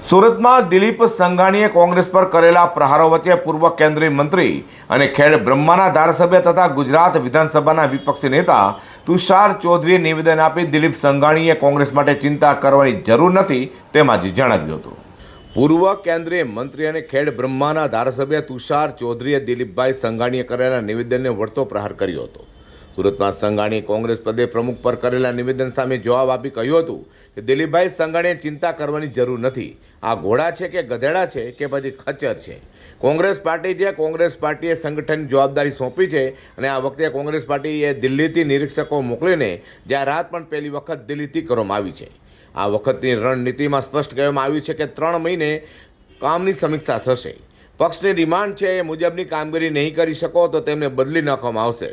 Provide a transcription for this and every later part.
સુરતમાં દિલીપ સંઘાણીએ કોંગ્રેસ પર કરેલા પ્રહારો વચ્ચે પૂર્વ કેન્દ્રીય મંત્રી અને ખેડ બ્રહ્માના ધારાસભ્ય તથા ગુજરાત વિધાનસભાના વિપક્ષી નેતા તુષાર ચૌધરીએ નિવેદન આપી દિલીપ સંઘાણીએ કોંગ્રેસ માટે ચિંતા કરવાની જરૂર નથી તેમ આજે જણાવ્યું હતું। પૂર્વ કેન્દ્રીય મંત્રી અને ખેડ બ્રહ્માના ધારાસભ્ય તુષાર ચૌધરીએ દિલીપભાઈ સંઘાણીએ કરેલા નિવેદનને વળતો પ્રહાર કર્યો હતો। સુરતમાં સંઘાણીએ કોંગ્રેસ પ્રદેશ પ્રમુખ પર કરેલા નિવેદન સામે જવાબ આપી કહ્યું હતું કે દિલીપભાઈ સંઘાણીએ ચિંતા કરવાની જરૂર નથી। આ ઘોડા છે કે ગધેડા છે કે પછી ખચ્ચર છે, કોંગ્રેસ પાર્ટી છે। કોંગ્રેસ પાર્ટીએ સંગઠનની જવાબદારી સોંપી છે અને આ વખતે કોંગ્રેસ પાર્ટીએ દિલ્હીથી નિરીક્ષકો મોકલીને જાહેરાત પણ પહેલી વખત દિલ્હીથી કરવામાં આવી છે। આ વખતની રણનીતિમાં સ્પષ્ટ કહેવામાં આવ્યું છે કે 3 મહિને કામની સમીક્ષા થશે। પક્ષની ડિમાન્ડ છે એ મુજબની કામગીરી નહીં કરી શકો તો તેમને બદલી નાખવામાં આવશે।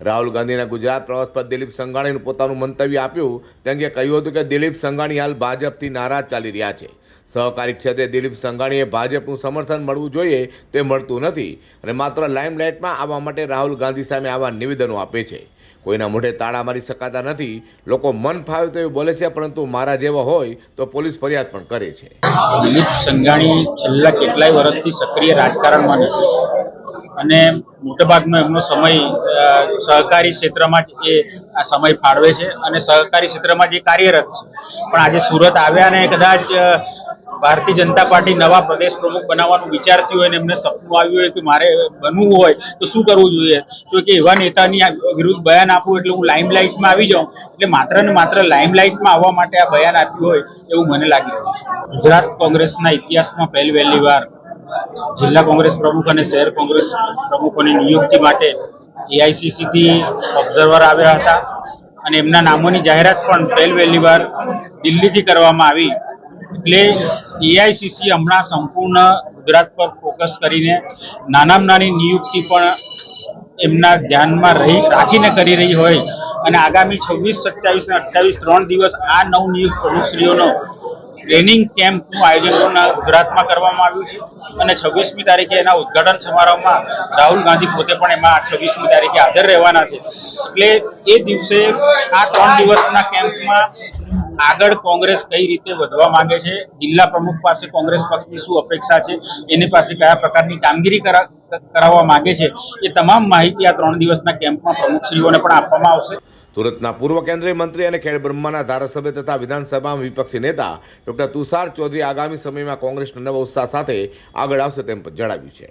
રાહુલ ગાંધીના ગુજરાત પ્રવાસ પર દિલીપ સંઘાણીનું પોતાનું મંતવ્ય આપ્યું તે અંગે કહ્યું હતું કે દિલીપ સંઘાણી હાલ ભાજપથી નારાજ ચાલી રહ્યા છે। સહકારી ક્ષેત્રે દિલીપ સંઘાણીએ ભાજપનું સમર્થન મળવું જોઈએ તે મળતું નથી અને માત્ર લાઇમલાઇટમાં આવવા માટે રાહુલ ગાંધી સામે આવા નિવેદનો આપે છે। કોઈના મોઢે તાળા મારી શકાતા નથી। લોકો મન ફાવે તેવું બોલે છે, પરંતુ મારા જેવા હોય તો પોલીસ ફરિયાદ પણ કરે છે। દિલીપ સંઘાણી છેલ્લા કેટલાય વર્ષથી સક્રિય રાજકારણમાં નથી અને મોટાભાગનો એમનો સમય સહકારી ક્ષેત્રમાં જ આ સમય ફાળવે છે અને સહકારી ક્ષેત્રમાં જે કાર્યરત છે। પણ આજે સુરત આવ્યા ને કદાચ ભારતીય જનતા પાર્ટી નવા પ્રદેશ પ્રમુખ બનાવવાનું વિચારતી હોય ને એમને સપનું આવ્યું હોય કે મારે બનવું હોય તો શું કરવું જોઈએ, તો કે એવા નેતાની વિરુદ્ધ બયાન આપવું એટલે હું લાઇમલાઇટમાં આવી જાઉં, એટલે માત્ર ને માત્ર લાઇમલાઇટમાં આવવા માટે આ બયાન આપ્યું હોય એવું મને લાગી રહ્યું છે। ગુજરાત કોંગ્રેસના ઇતિહાસમાં પહેલી વાર જિલ્લા કોંગ્રેસ પ્રમુખ અને શહેર કોંગ્રેસ પ્રમુખોની નિયુક્તિ માટે એઆઈસીસી થી ઓબ્ઝર્વર આવ્યા હતા અને એમના નામોની જાહેરાત પણ પહેલી વાર દિલ્હીથી કરવામાં આવી। એટલે એઆઈસીસી હમણાં સંપૂર્ણ ગુજરાત પર ફોકસ કરીને નાનામાં નાની નિયુક્તિ પણ એમના ધ્યાનમાં રાખીને કરી રહી હોય અને આગામી 26, 27 અને 28 3 દિવસ આ નવનિયુક્ત પ્રમુખશ્રીઓનો ટ્રેનિંગ કેમ્પનું આયોજન ગુજરાતમાં કરવામાં આવ્યું છે અને 26મી તારીખે એના ઉદઘાટન સમારોહમાં રાહુલ ગાંધી પોતે પણ એમાં 26મી તારીખે હાજર રહેવાના છે। એટલે એ દિવસે આ 3 દિવસના કેમ્પમાં આગળ કોંગ્રેસ કઈ રીતે વધવા માંગે છે, જિલ્લા પ્રમુખ પાસે કોંગ્રેસ પક્ષની શું અપેક્ષા છે, એની પાસે કયા પ્રકારની કામગીરી કરાવવા માંગે છે, એ તમામ માહિતી આ 3 દિવસના કેમ્પમાં પ્રમુખશ્રીઓને પણ આપવામાં આવશે। સુરતના પૂર્વ કેન્દ્રીય મંત્રી અને ખેડ બ્રહ્માના ધારાસભ્ય તથા વિધાનસભામાં વિપક્ષી નેતા ડોક્ટર તુષાર ચૌધરી આગામી સમયમાં કોંગ્રેસના નવા ઉત્સાહ સાથે આગળ આવશે તેમ જણાવ્યું છે।